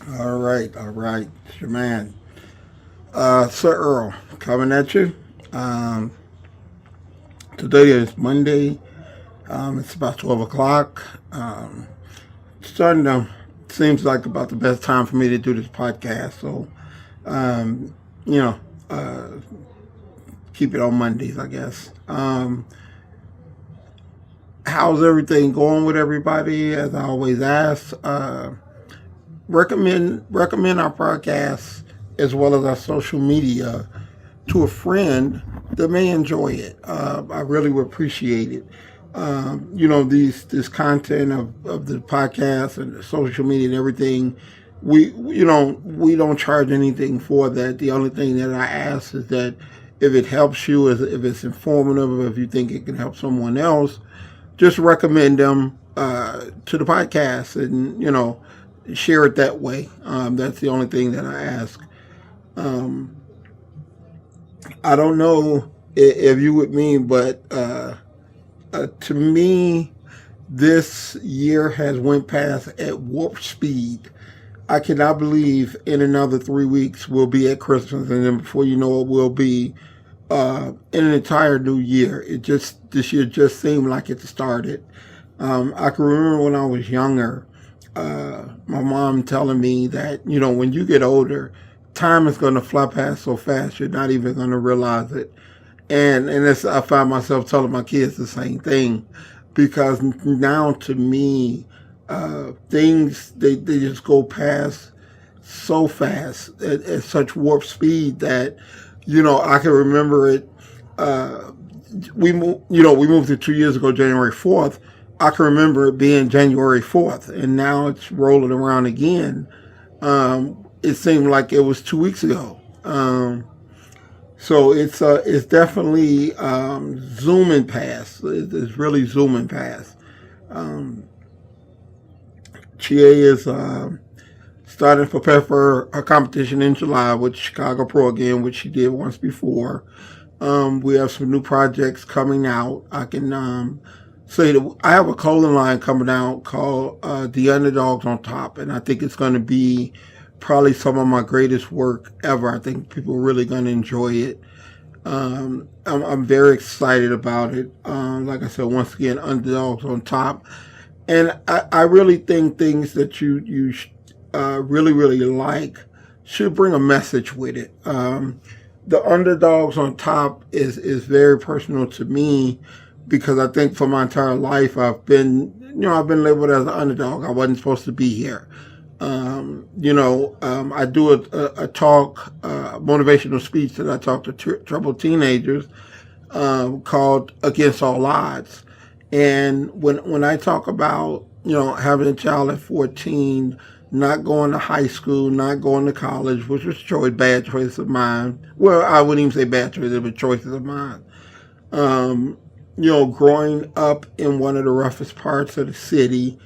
All right. It's your man, Sir-Earl, coming at you. Um, Today is Monday. It's about 12 o'clock. Starting to, seems like about the best time for me to do this podcast. So, um, you know, uh, keep it on Mondays, I guess. How's everything going with everybody? As I always ask, recommend our podcast as well as our social media to a friend that may enjoy it. I really would appreciate it. These this content of the podcast and the social media and everything. We don't charge anything for that. The only thing that I ask is that if it helps you, if it's informative, or if you think it can help someone else, just recommend them to the podcast, and share it that way. That's the only thing that I ask. Um, I don't know if you with me, but to me, this year has went past at warp speed. I cannot believe in another 3 weeks we'll be at Christmas, and then before you know it, we'll be in an entire new year. This year just seemed like it started. I can remember when I was younger, my mom telling me that when you get older, time is going to fly past so fast you're not even going to realize it. And I find myself telling my kids the same thing, because now to me, things they just go past so fast at such warp speed that I can remember it. Uh, we moved here 2 years ago, January 4th. I can remember it being January 4th, and now it's rolling around again. It seemed like it was 2 weeks ago. So it's definitely zooming past. It's really zooming past. Um, Chie is starting to prepare for a competition in July with Chicago Pro again, which she did once before. We have some new projects coming out. I can say that I have a clothing line coming out called The Underdogs on Top, and I think it's going to be probably some of my greatest work ever. I think people are really going to enjoy it. I'm very excited about it. Like I said, once again, Underdogs on Top. And I really think things that you really, really like should bring a message with it. The Underdogs on Top is very personal to me, because I think for my entire life I've been labeled as an underdog. I wasn't supposed to be here. I do a talk, motivational speech that I talk to troubled teenagers, called Against All Odds. And when I talk about, having a child at 14, not going to high school, not going to college, which was bad choice of mine. Well, I wouldn't even say bad choices, but choices of mine. Growing up in one of the roughest parts of the city,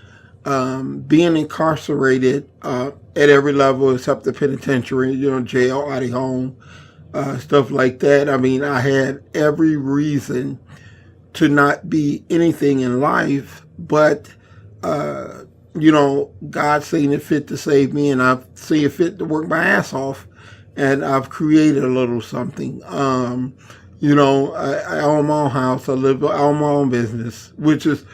being incarcerated at every level except the penitentiary, jail, out of home, stuff like that. I mean, I had every reason to not be anything in life, but God seen it fit to save me, and I've seen it fit to work my ass off, and I've created a little something. I own my own house. I own my own business, which is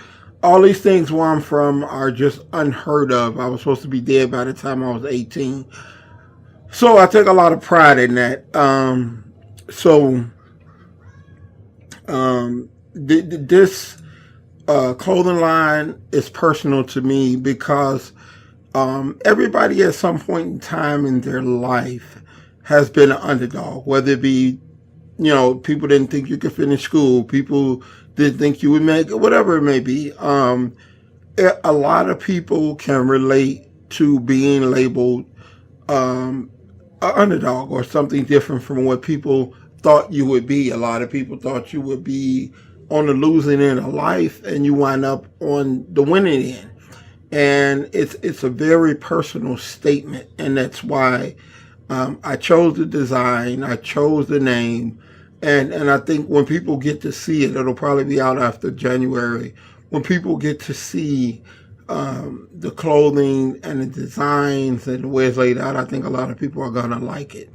all these things where I'm from are just unheard of. I was supposed to be dead by the time I was 18. So I take a lot of pride in that. So this clothing line is personal to me, because everybody at some point in time in their life has been an underdog, whether it be, people didn't think you could finish school, people didn't think you would make it, whatever it may be. A lot of people can relate to being labeled an underdog or something different from what people thought you would be. A lot of people thought you would be on the losing end of life, and you wind up on the winning end. And it's a very personal statement, and that's why I chose the design, I chose the name, and I think when people get to see it, it'll probably be out after January. When people get to see the clothing and the designs and the way it's laid out, I think a lot of people are gonna like it.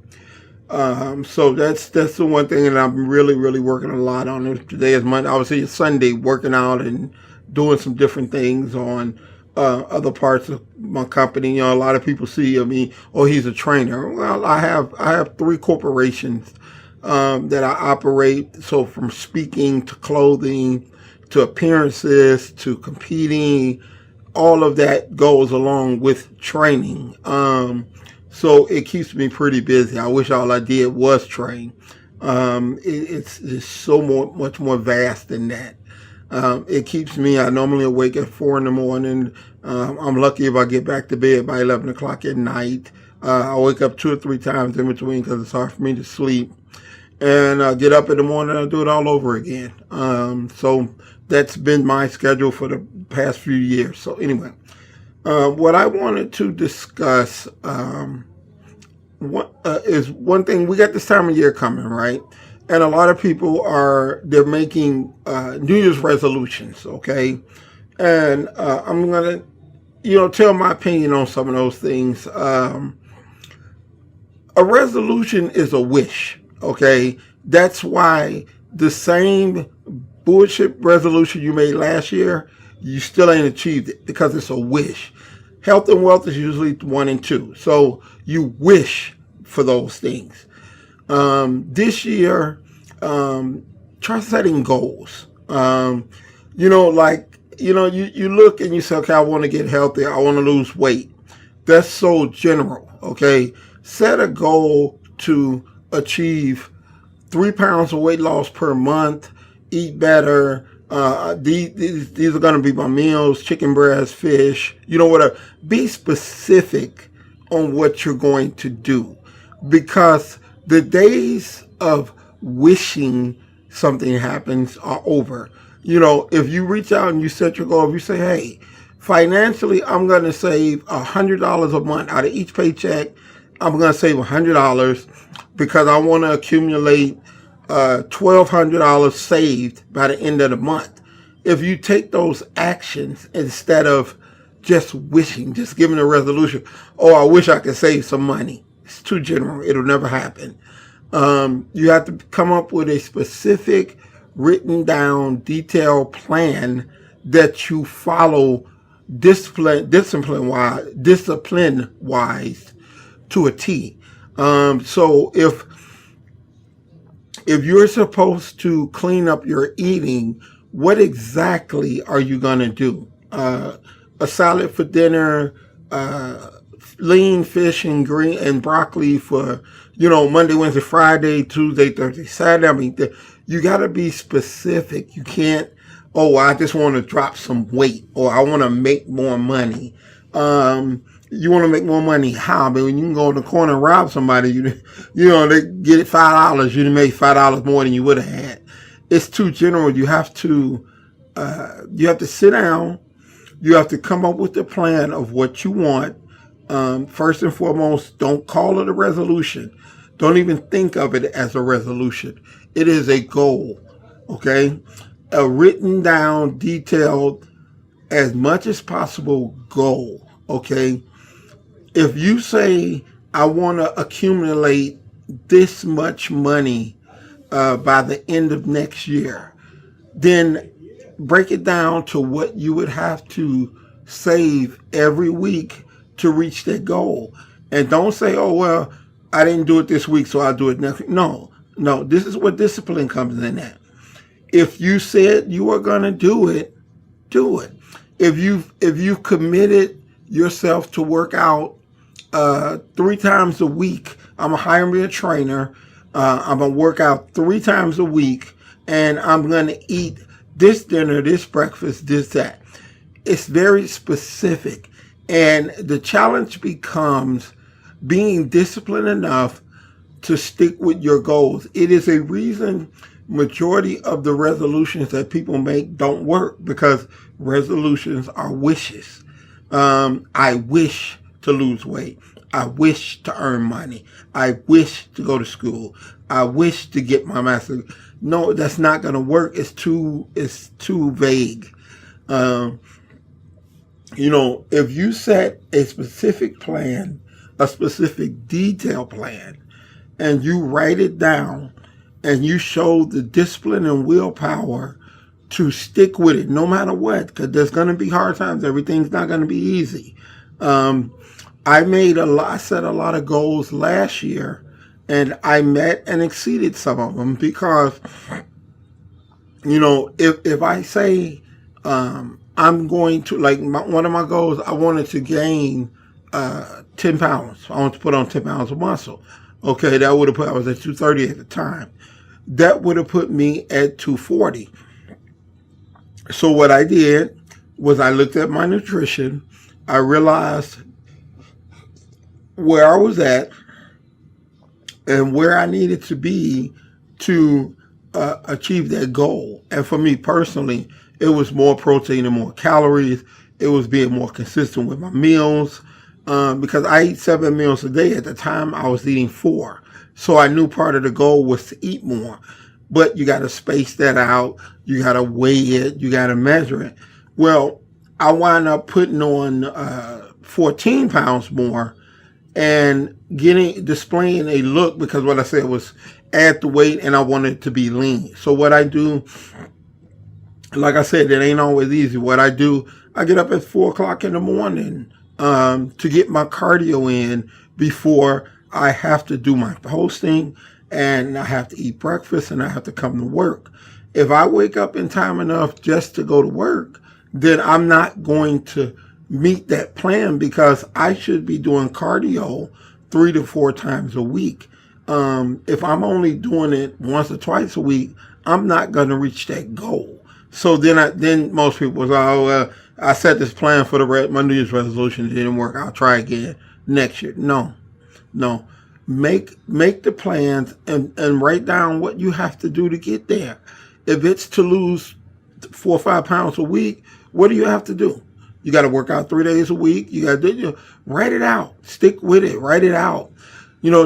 So that's the one thing that I'm really working a lot on. Today is Monday. Obviously, it's Sunday, working out and doing some different things on other parts of my company. You know, a lot of people see me, oh, he's a trainer. Well, I have 3 corporations that I operate. So from speaking to clothing to appearances to competing, all of that goes along with training. So it keeps me pretty busy. I wish all I did was train. It's so much more vast than that. It keeps me, I normally awake at 4 in the morning. I'm lucky if I get back to bed by 11 o'clock at night. I wake up 2 or 3 times in between because it's hard for me to sleep. And I get up in the morning and I do it all over again. So that's been my schedule for the past few years. So anyway, what I wanted to discuss is one thing. We got this time of year coming, right? And a lot of people they're making New Year's resolutions, okay? And I'm going to, tell my opinion on some of those things. A resolution is a wish, okay? That's why the same bullshit resolution you made last year, you still ain't achieved it because it's a wish. Health and wealth is usually 1 and 2. So you wish for those things. This year, try setting goals. You look and you say, okay, I want to get healthy. I want to lose weight. That's so general. Okay. Set a goal to achieve 3 pounds of weight loss per month, eat better. These are going to be my meals, chicken breast, fish, whatever. Be specific on what you're going to do, because the days of wishing something happens are over. If you reach out and you set your goal, if you say, hey, financially, I'm going to save $100 a month out of each paycheck. I'm going to save $100 because I want to accumulate $1,200 saved by the end of the month. If you take those actions instead of just wishing, just giving a resolution, oh, I wish I could save some money. It's too general. It'll never happen. You have to come up with a specific, written down, detailed plan that you follow discipline wise to a T. So if you're supposed to clean up your eating, what exactly are you going to do? A salad for dinner, lean fish and green and broccoli for, Monday, Wednesday, Friday, Tuesday, Thursday, Saturday. I mean, you got to be specific. You can't, oh, I just want to drop some weight or I want to make more money. You want to make more money? How? I mean, when you can go in the corner and rob somebody, they get it $5. You make $5 more than you would have had. It's too general. You have to sit down. You have to come up with a plan of what you want. First and foremost, don't call it a resolution. Don't even think of it as a resolution. It is a goal. Okay, a written down, detailed, as much as possible goal. Okay. If you say, I want to accumulate this much money by the end of next year, then break it down to what you would have to save every week to reach that goal. And don't say, oh, well, I didn't do it this week, so I'll do it next week. No, this is where discipline comes in at. If you said you were going to do it, do it. If you've committed yourself to work out 3 times a week, I'm going to hire me a trainer. I'm going to work out 3 times a week, and I'm going to eat this dinner, this breakfast, this, that. It's very specific. And the challenge becomes being disciplined enough to stick with your goals. It is a reason majority of the resolutions that people make don't work, because resolutions are wishes. I wish to lose weight. I wish to earn money. I wish to go to school. I wish to get my master's. No, that's not going to work. It's too vague. If you set a specific plan, a specific detail plan, and you write it down and you show the discipline and willpower to stick with it no matter what, because there's going to be hard times. Everything's not going to be easy. Um, I set a lot of goals last year, and I met and exceeded some of them because, if I say I'm going to, like, one of my goals, I wanted to gain 10 pounds. I want to put on 10 pounds of muscle. Okay, that would have put, I was at 230 at the time. That would have put me at 240. So what I did was I looked at my nutrition. I realized where I was at and where I needed to be to achieve that goal. And for me personally, it was more protein and more calories. It was being more consistent with my meals because I eat 7 meals a day. At the time, I was eating 4. So I knew part of the goal was to eat more. But you got to space that out. You got to weigh it. You got to measure it. Well, I wound up putting on 14 pounds more and displaying a look, because what I said was add the weight and I wanted it to be lean. So what I do, like I said, it ain't always easy. What I do, I get up at 4 o'clock in the morning to get my cardio in before I have to do my posting, and I have to eat breakfast, and I have to come to work. If I wake up in time enough just to go to work, then I'm not going to meet that plan, because I should be doing cardio 3 to 4 times a week. If I'm only doing it once or twice a week, I'm not going to reach that goal. So then most people say, I set this plan for my New Year's resolution. It didn't work. I'll try again next year. No. Make the plans and write down what you have to do to get there. If it's to lose 4 or 5 pounds a week, what do you have to do? You got to work out 3 days a week. You got to write it out. Stick with it. Write it out.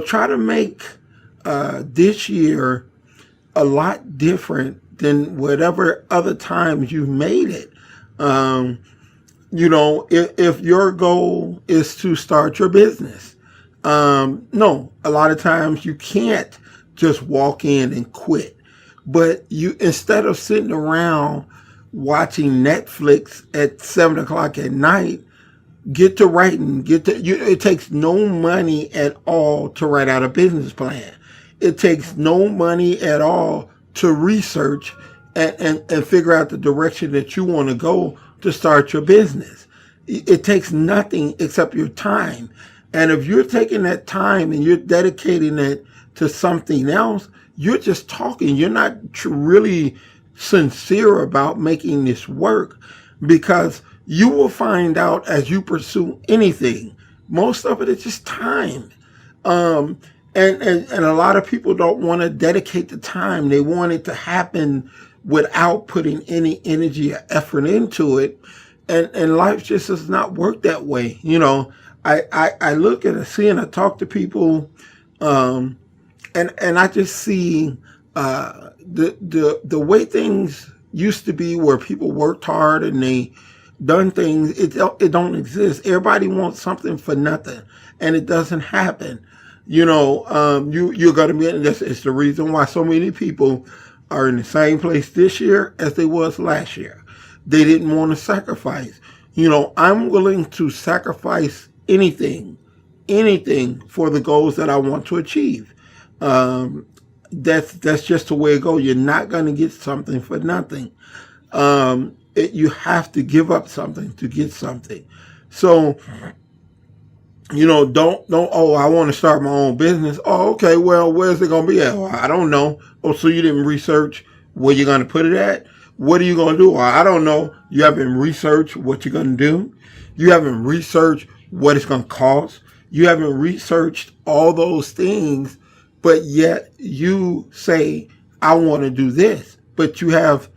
Try to make this year a lot different than whatever other times you've made it. If your goal is to start your business, no, a lot of times you can't just walk in and quit. But instead of sitting around watching Netflix at 7 o'clock at night, get to writing. It takes no money at all to write out a business plan. It takes no money at all to research and figure out the direction that you want to go to start your business. It takes nothing except your time. And if you're taking that time and you're dedicating it to something else, you're just talking. You're not really sincere about making this work, because you will find out as you pursue anything, most of it is just time. And a lot of people don't want to dedicate the time. They want it to happen without putting any energy or effort into it. And life just does not work that way. I look at and I talk to people, and I just see the way things used to be, where people worked hard and they done things. It don't exist. Everybody wants something for nothing, and it doesn't happen. You're gonna be. It's the reason why so many people are in the same place this year as they was last year. They didn't want to sacrifice. I'm willing to sacrifice anything for the goals that I want to achieve. That's just the way it goes. You're not going to get something for nothing. You have to give up something to get something. So, don't, I want to start my own business. Oh, okay, well, where's it going to be at? Oh, I don't know. Oh, so you didn't research where you're going to put it at? What are you going to do? Oh, I don't know. You haven't researched what you're going to do. You haven't researched what it's going to cost. You haven't researched all those things, but yet you say, I want to do this. But you have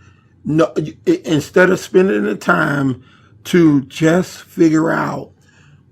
no, instead of spending the time to just figure out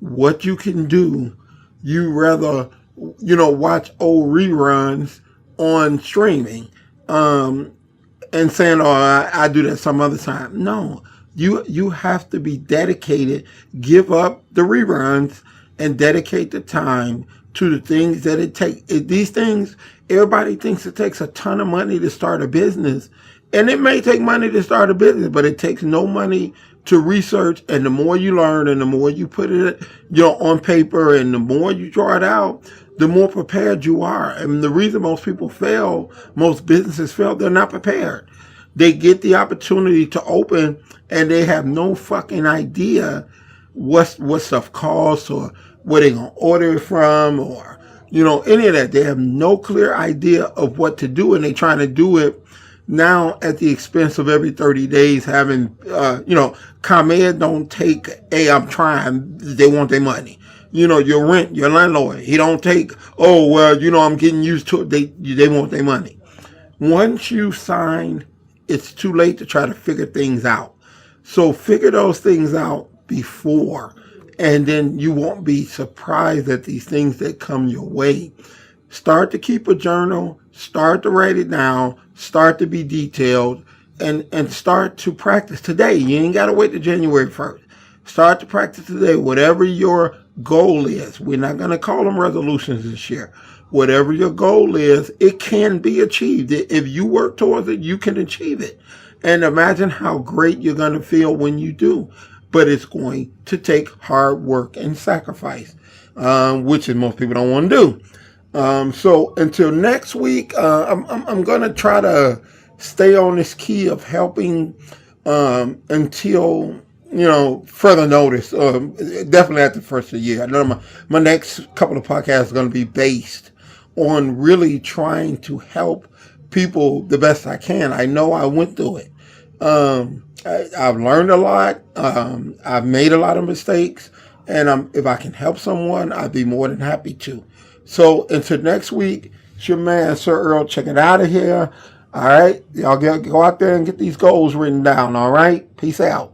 what you can do, you rather, watch old reruns on streaming, and saying, oh, I do that some other time. No, You have to be dedicated, give up the reruns, and dedicate the time to the things that it takes. These things, everybody thinks it takes a ton of money to start a business. And it may take money to start a business, but it takes no money to research. And the more you learn and the more you put it, on paper, and the more you draw it out, the more prepared you are. And the reason most people fail, most businesses fail, they're not prepared. They get the opportunity to open and they have no fucking idea what stuff costs, or where they're gonna order it from, or any of that. They have no clear idea of what to do, and they trying to do it now at the expense of every 30 days having ComEd don't take, hey, I'm trying, they want their money. Your rent, your landlord, he don't take, oh well, I'm getting used to it. They want their money. Once you sign, it's too late to try to figure things out. So figure those things out before, and then you won't be surprised at these things that come your way. Start to keep a journal, start to write it down, start to be detailed, and start to practice today. You ain't got to wait to January 1st. Start to practice today, whatever your goal is. We're not going to call them resolutions this year. Whatever your goal is, it can be achieved. If you work towards it, you can achieve it. And imagine how great you're going to feel when you do. But it's going to take hard work and sacrifice, which is most people don't want to do. So until next week, I'm going to try to stay on this key of helping until further notice. Definitely at the first of the year. I know my next couple of podcasts are going to be based on really trying to help people the best I can. I know I went through it. I've learned a lot. I've made a lot of mistakes, and if I can help someone, I'd be more than happy to. So until next week, it's your man, Sir Earl, checking out of here. All right, y'all go out there and get these goals written down. All right, peace out.